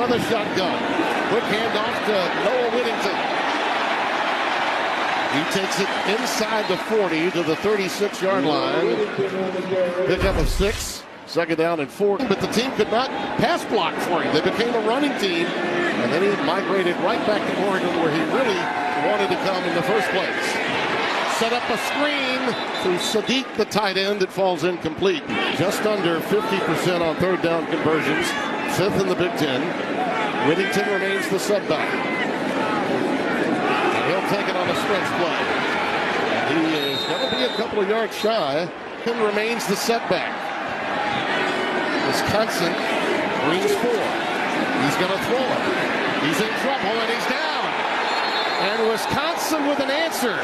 the shotgun. Quick handoff to Noah Whittington. He takes it inside the 40 to the 36-yard line. Pickup of 6. Second down and 4. But the team could not pass block for him. They became a running team. And then he migrated right back to Oregon where he really wanted to come in the first place. Set up a screen through Sadiq, the tight end. It falls incomplete. Just under 50% on third down conversions. 5th in the Big Ten. Whittington remains the setback. He'll take it on a stretch play. And he is going to be a couple of yards shy. And remains the setback. Wisconsin brings 4. He's going to throw it. He's in trouble and he's down. And Wisconsin with an answer.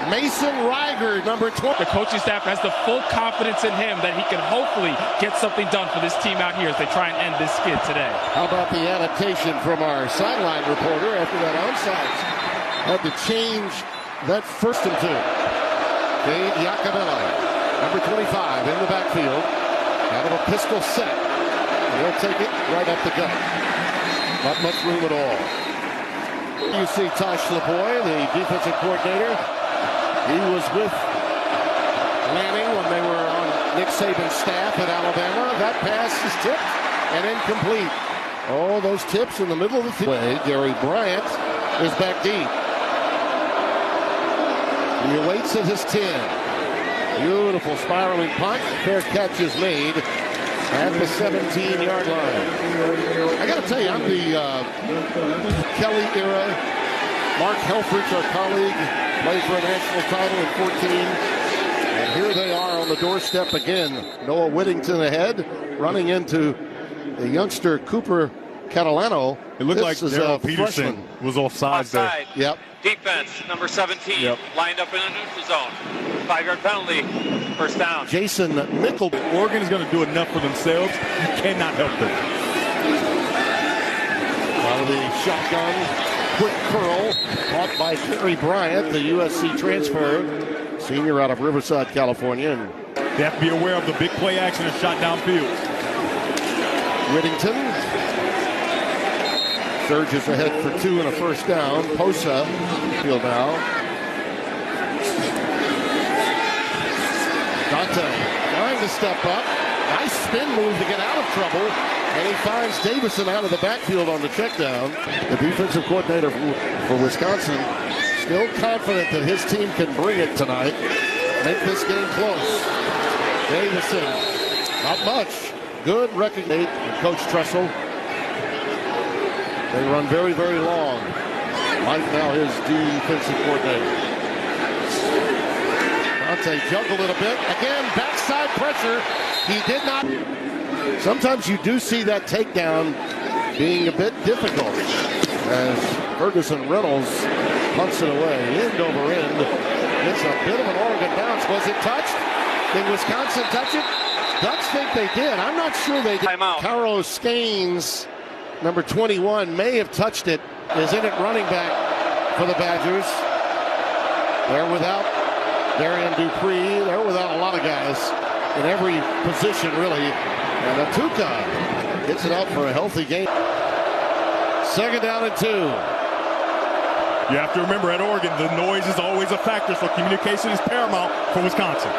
Mason Reiger, number 12. The coaching staff has the full confidence in him that he can hopefully get something done for this team out here as they try and end this skid today. How about the adaptation from our sideline reporter after that onside? Had to change that 1st and 2. Dave Iacobelli, number 25, in the backfield. Out of a pistol set. And he'll take it right up the gut. Not much room at all. You see Tosh LeBoy, the defensive coordinator. He was with Lanning when they were on Nick Saban's staff at Alabama. That pass is tipped and incomplete. Oh, those tips in the middle of the field. Gary Bryant is back deep. He awaits at his 10. Beautiful spiraling punt. Fair catch is made at the 17-yard line. I got to tell you, I'm the Kelly era. Mark Helfrich, our colleague, played for a national title in 14. And here they are on the doorstep again. Noah Whittington ahead, running into the youngster Cooper Catalano. It looked like Darrell Peterson was offside there. Yep. Defense, number 17, lined up in a neutral zone. 5-yard penalty, first down. Jason Nickel. Oregon is going to do enough for themselves. You cannot help them. Out of the shotgun. Quick curl, caught by Gary Bryant, the USC transfer, senior out of Riverside, California. And they have to be aware of the big play action and shot downfield. Whittington surges ahead for 2 and a first down. Posa, field now. Dante trying to step up. Nice spin move to get out of trouble. And he finds Davison out of the backfield on the check down. The defensive coordinator for Wisconsin still confident that his team can bring it tonight. Make this game close. Davison, not much. Good recognition. Coach Tressel. They run very, very long. Mike now his defensive coordinator. Dante juggled it a bit. Again, backside pressure. He did not. Sometimes you do see that takedown being a bit difficult as Ferguson Reynolds punts it away, end over end. It's a bit of an Oregon bounce. Was it touched? Did Wisconsin touch it? Ducks think they did. I'm not sure they did. Timeout. Carlos Skanes, number 21, may have touched it. Is in at running back for the Badgers. They're without Darian Dupree. They're without a lot of guys in every position, really. And Atuka gets it out for a healthy game. Second down and 2. You have to remember, at Oregon, the noise is always a factor, so communication is paramount for Wisconsin.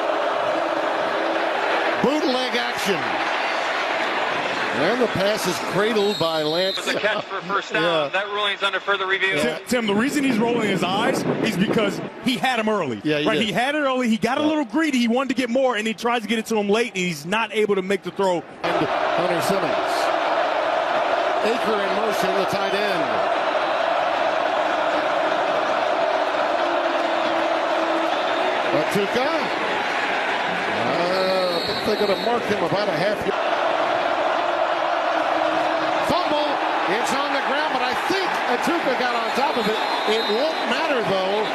Bootleg action. And the pass is cradled by Lance. It was a catch for a first down. That ruling's under further review. Tim, the reason he's rolling his eyes is because he had him early. Yeah, he had it early. He got a little greedy. He wanted to get more, and he tries to get it to him late, and he's not able to make the throw. And Hunter Simmons. Aker in motion, the tight end. Atuka. I think they're going to mark him about a half yard. Fumble. It's on the ground, but I think Atuka got on top of it. It won't matter, though,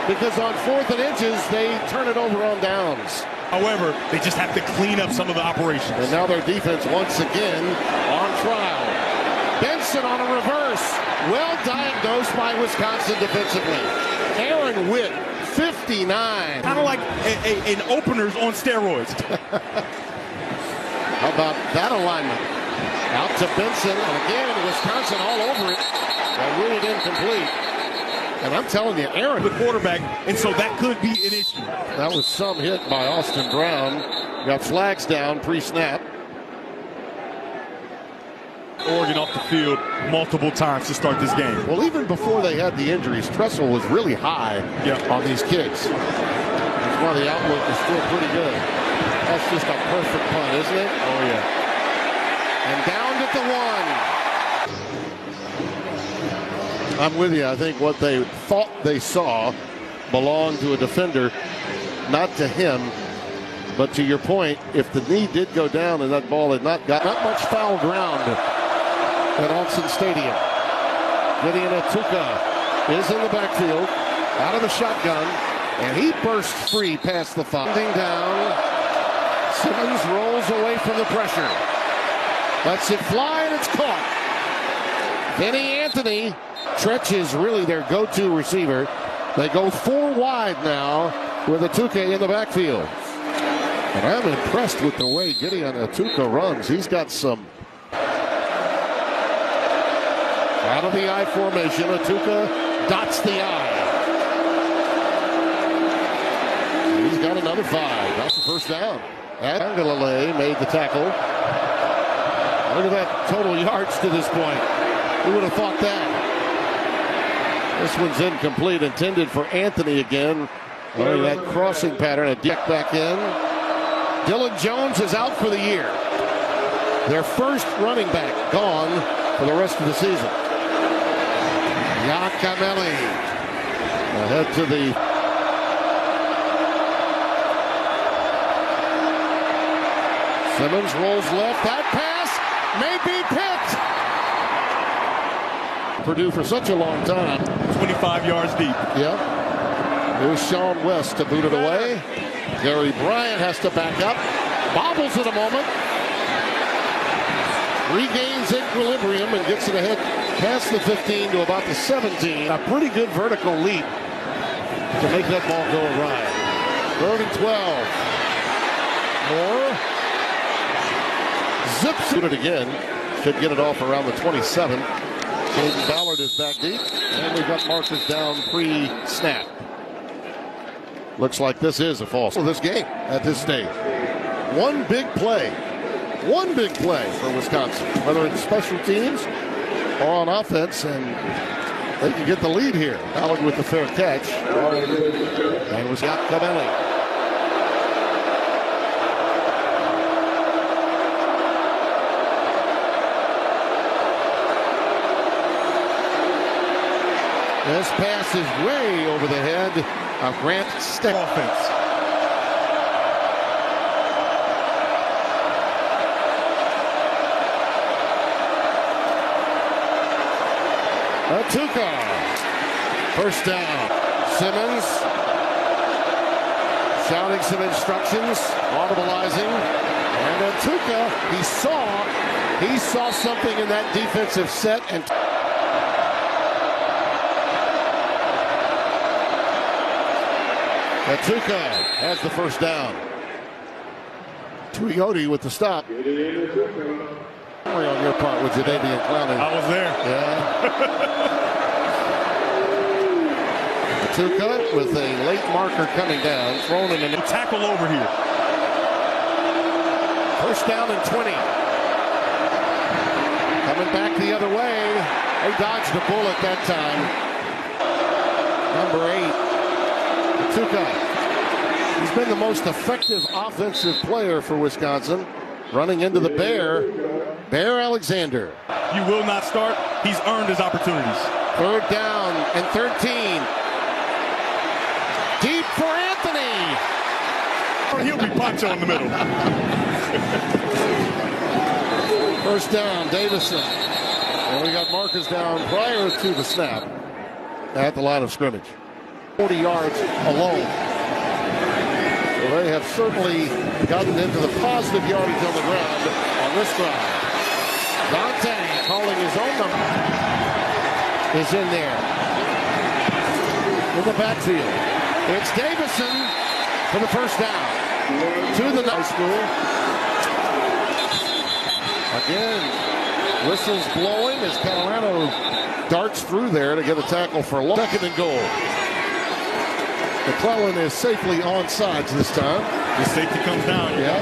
because on 4th and inches, they turn it over on downs. However, they just have to clean up some of the operations. And now their defense once again on trial. Benson on a reverse. Well diagnosed by Wisconsin defensively. Aaron Witt, 59. Kind of like an openers on steroids. How about that alignment? Out to Benson, and again, Wisconsin all over it. And ruled incomplete. And I'm telling you, Aaron, the quarterback, and so that could be an issue. That was some hit by Austin Brown. Got flags down pre-snap. Oregon off the field multiple times to start this game. Well, even before they had the injuries, Tressel was really high on these kids. That's why the outlook is still pretty good. That's just a perfect punt, isn't it? Oh, yeah. And down at the one. I'm with you. I think what they thought they saw belonged to a defender, not to him. But to your point, if the knee did go down and that ball had not much foul ground at Autzen Stadium. Gideon Atuka is in the backfield, out of the shotgun, and he bursts free past the five. Down. Simmons rolls away from the pressure. Lets it fly, and it's caught. Vinny Anthony. Tretch is really their go-to receiver. They go 4 wide now with Atuka in the backfield. And I'm impressed with the way Gideon Atuka runs. He's got some out of the I formation. Atuka dots the I. He's got another 5. That's the first down. Angalale made the tackle. Look at that total yards to this point. Who would have thought that? This one's incomplete, intended for Anthony again. Look at that crossing pattern, a deck back in. Dylan Jones is out for the year. Their first running back gone for the rest of the season. Yakameli ahead to the Simmons rolls left. That pass may be picked. Purdue for such a long time. 25 yards deep. Yep. Here's Sean West to boot it away. Gary Bryant has to back up. Bobbles it a moment. Regains equilibrium and gets it ahead past the 15 to about the 17. A pretty good vertical leap to make that ball go awry. 3rd and 12. Moore zips it again. Should get it off around the 27. Caden Ballard is back deep. And we've got markers down pre-snap. Looks like this is a false for this game at this stage. One big play for Wisconsin, whether it's special teams or on offense, and they can get the lead here. Ballard with the fair catch. And was got Cabelli. This pass is way over the head of Grant Steck. Offense. Atuka. First down. Simmons shouting some instructions, audibilizing. And Atuka, he saw something in that defensive set and Atuka has the first down. Tuioti with the stop. On your part with Jadeveon Clowney. I was there. Yeah. Atuka with a late marker coming down, thrown in the tackle over here. First down and 20. Coming back the other way. They dodged the bullet that time. Number 8. Atuka. He's been the most effective offensive player for Wisconsin. Running into the Bear Alexander. You will not start. He's earned his opportunities. 3rd down and 13. Deep for Anthony. He'll be Pancho in the middle. First down, Davison. And we got markers down prior to the snap at the line of scrimmage. 40 yards alone. So they have certainly gotten into the positive yardage on the ground on this drive. Dante calling his own number is in there. In the backfield. It's Davison for the first down. To the high school. Again, Whistles blowing as Colorado darts through there to get a tackle for a second and goal. McClellan is safely onside this time. The safety comes down. Yeah.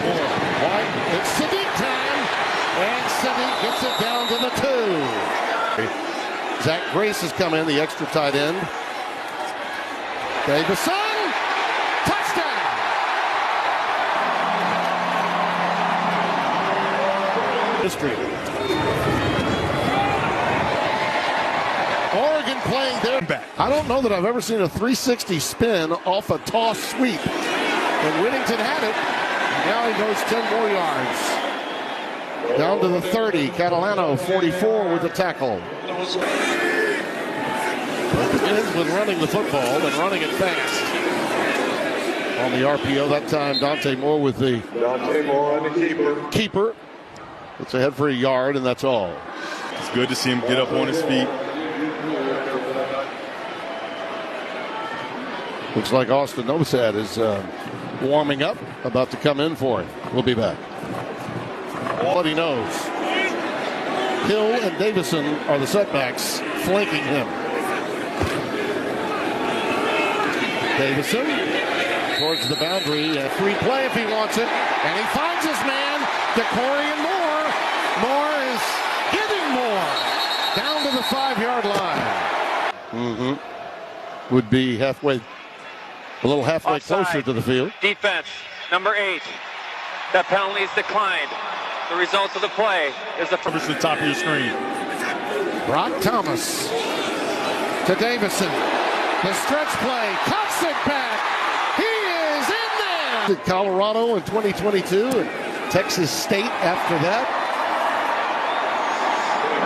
White. It's Sadiq time. And Sadiq gets it down to the 2. Zach Grace has come in, the extra tight end. Davison. Touchdown. History. Oregon playing their back. I don't know that I've ever seen a 360 spin off a toss sweep. And Whittington had it. Now he goes 10 more yards. Down to the 30. Catalano 44 with the tackle. Begins with running the football and running it fast. On the RPO that time, Dante Moore with the keeper. It's ahead for a yard, and that's all. It's good to see him get up on his feet. Looks like Austin Novosad is warming up, about to come in for it. We'll be back. What he knows. Hill and Davison are the setbacks flanking him. Davison towards the boundary. A free play if he wants it. And he finds his man, DeCorian Moore. Moore is getting Moore down to the 5-yard line. Would be halfway, a little halfway Offside. closer to the field. Defense, number 8. That penalty is declined. The result of the play is the Over to the top of your screen. Brock Thomas to Davison. The stretch play, cuts it back. He is in there. Colorado in 2022 and Texas State after that.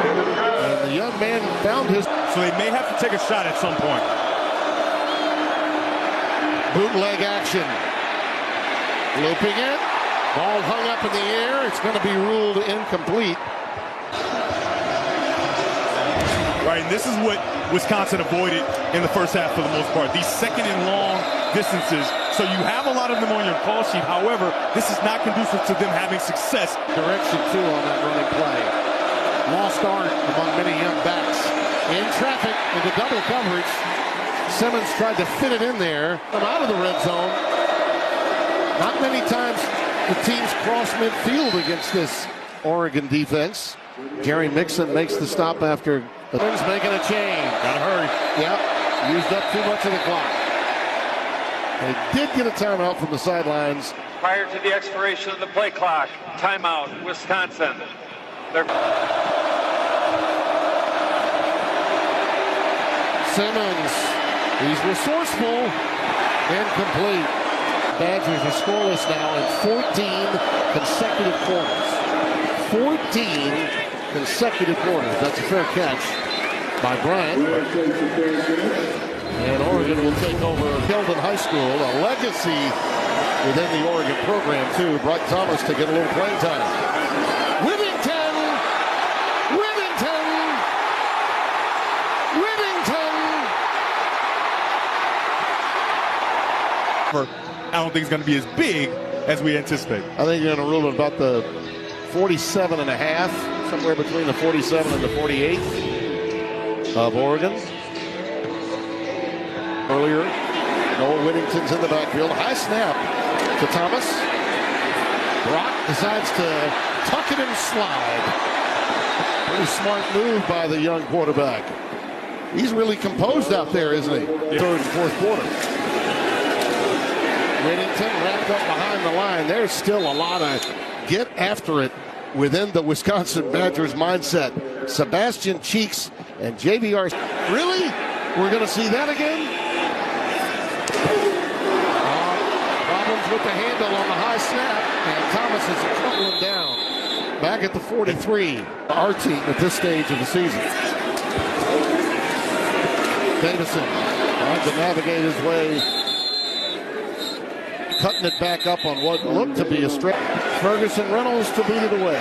And the young man found his. So they may have to take a shot at some point. Bootleg action. Looping it. Ball hung up in the air. It's going to be ruled incomplete. Right, and this is what Wisconsin avoided in the first half for the most part. These second and long distances. So you have a lot of them on your call sheet. However, this is not conducive to them having success. Direction too on that running play. Lost art among many young backs. In traffic into double coverage. Simmons tried to fit it in there. I'm out of the red zone. Not many times the teams cross midfield against this Oregon defense. Jerry Mixon makes the stop after the Twins making a change. Gotta hurry. Yep, used up too much of the clock. They did get a timeout from the sidelines. prior to the expiration of the play clock. Timeout, Wisconsin. Simmons, he's resourceful, incomplete. Badgers are scoreless now in 14 consecutive quarters. 14 consecutive quarters. That's a fair catch by Bryant. And Oregon will take over Keldon High School, a legacy within the Oregon program, too. Brock Thomas to get a little playing time. Whittington! I don't think it's going to be as big as we anticipate. I think you're going to rule it about the 47 and a half, somewhere between the 47 and the 48 of Oregon. Earlier, Noah Whittington's in the backfield. High snap to Thomas. Brock decides to tuck it and slide. Pretty smart move by the young quarterback. He's really composed out there, isn't he? Yeah. Third and fourth quarter. Whittington wrapped up behind the line. There's still a lot of get after it within the Wisconsin Badgers mindset. Sebastian Cheeks and JVR. Really? We're going to see that again? Problems with the handle on the high snap, and Thomas is crumbling down. Back at the 43. Our team at this stage of the season. Davison trying to navigate his way. Cutting it back up on what looked to be a stretch. Ferguson Reynolds to beat it away.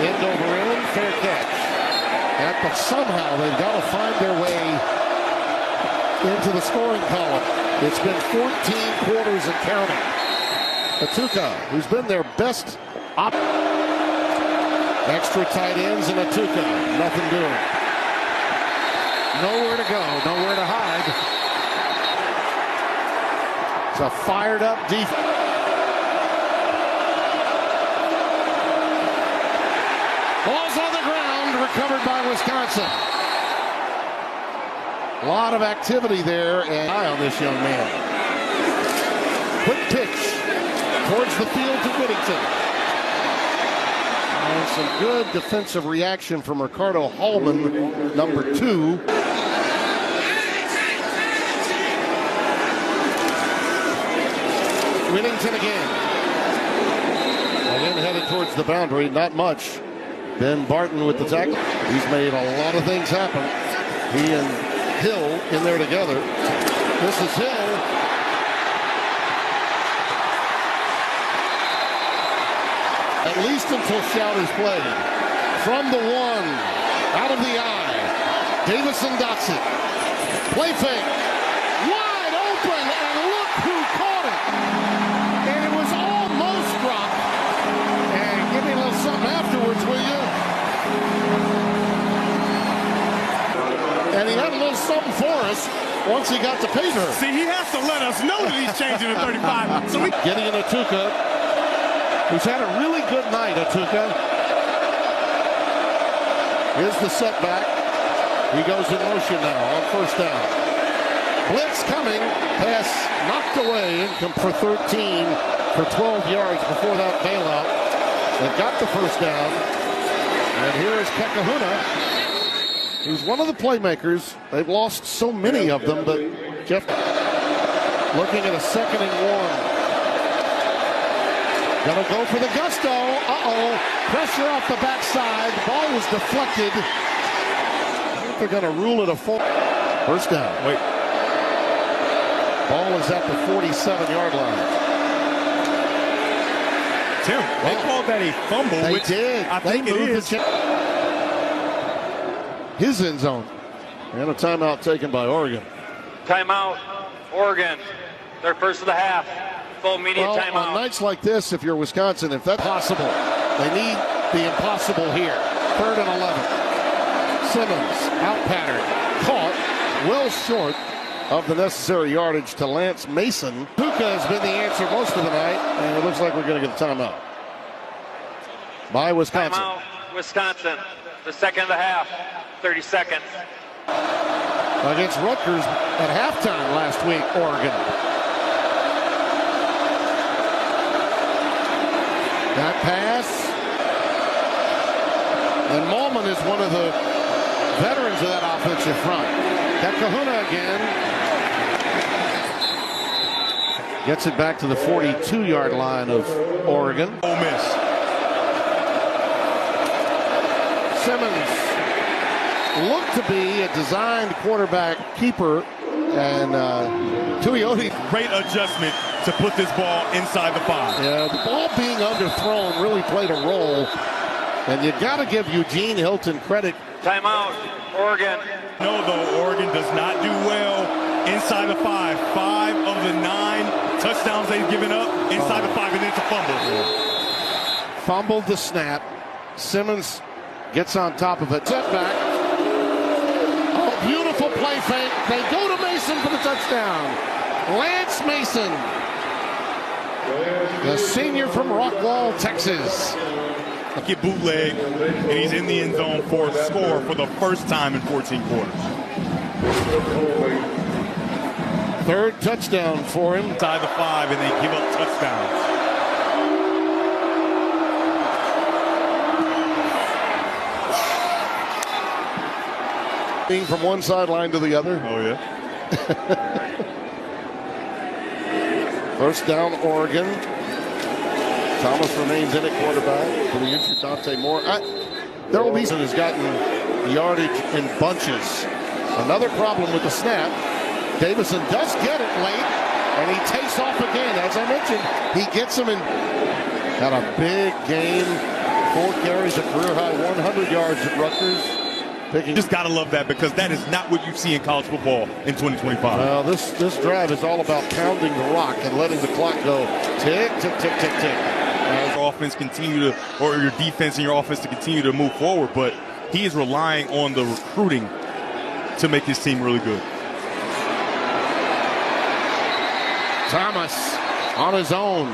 End over end, fair catch. But somehow they've got to find their way into the scoring column. It's been 14 quarters and counting. Atuka, who's been their best op. Extra tight ends and Atuka. Nothing doing. Nowhere to go, nowhere to hide. It's a fired up defense. Ball's on the ground, recovered by Wisconsin. A lot of activity there, and eye on this young man. Quick pitch towards the field to Whittington. And some good defensive reaction from Ricardo Hallman, number 2. Whittington again. Again headed towards the boundary, not much. Ben Barton with the tackle. He's made a lot of things happen. He and Hill in there together. This is Hill. At least until shout is played. From the 1, out of the eye. Davison Dotson. Play fake. Wide open, and look who caught it. And it was almost dropped. And give me a little something afterwards, will you? And he had a little something for us once he got to paper. See, he has to let us know that he's changing to 35. So getting in Atuka, who's had a really good night, Atuka. Here's the setback. He goes in motion now on first down. Blitz coming. Pass knocked away. For 13 for 12 yards before that bailout. They got the first down. And here is Kekahuna. He's one of the playmakers. They've lost so many of them, but Jeff looking at a 2nd and 1. Gonna go for the gusto. Uh-oh. Pressure off the backside. The ball was deflected. I think they're gonna rule it a full. First down. Wait. Ball is at the 47-yard line. Tim, they called that a fumble. They which did. I think it is. His end zone. And a timeout taken by Oregon. Timeout, Oregon. Their first of the half. Full immediate timeout. On nights like this, if you're Wisconsin, if that's possible, they need the impossible here. 3rd and 11. Simmons, out pattern, caught, well short of the necessary yardage to Lance Mason. Puka has been the answer most of the night, and it looks like we're going to get a timeout by Wisconsin. Timeout, Wisconsin. The 2nd of the half. 30 seconds. Against Rutgers at halftime last week, Oregon. That pass. And Malman is one of the veterans of that offensive front. That Kahuna again. Gets it back to the 42-yard line of Oregon. Ole Miss. Simmons looked to be a designed quarterback keeper, and Tuioti. Great adjustment to put this ball inside the 5. Yeah, the ball being underthrown really played a role, and you got to give Eugene Hilton credit. Timeout, Oregon. No, though, Oregon does not do well inside the 5. 5 of the 9 touchdowns they've given up inside the 5, and it's a fumble. Yeah. Fumbled the snap. Simmons gets on top of it. Setback. Oh, beautiful play fake. They go to Mason for the touchdown. Lance Mason, the senior from Rockwall, Texas. Get bootleg, and he's in the end zone for a score for the first time in 14 quarters. 3rd touchdown for him. Inside the 5, and they give up touchdowns. From one sideline to the other. Oh, yeah. First down, Oregon. Thomas remains in at quarterback for the injured Dante Moore. Darrell Beeson has gotten yardage in bunches. Another problem with the snap. Davison does get it late, and he takes off again. As I mentioned, he gets him in. Had a big game. 4 carries, a career high 100 yards at Rutgers. Picking. Just got to love that, because that is not what you see in college football in 2025. Well, this drive is all about pounding the rock and letting the clock go tick, tick, tick, tick, tick. As your offense continue to, or your defense and your offense to continue to move forward, but he is relying on the recruiting to make his team really good. Thomas on his own.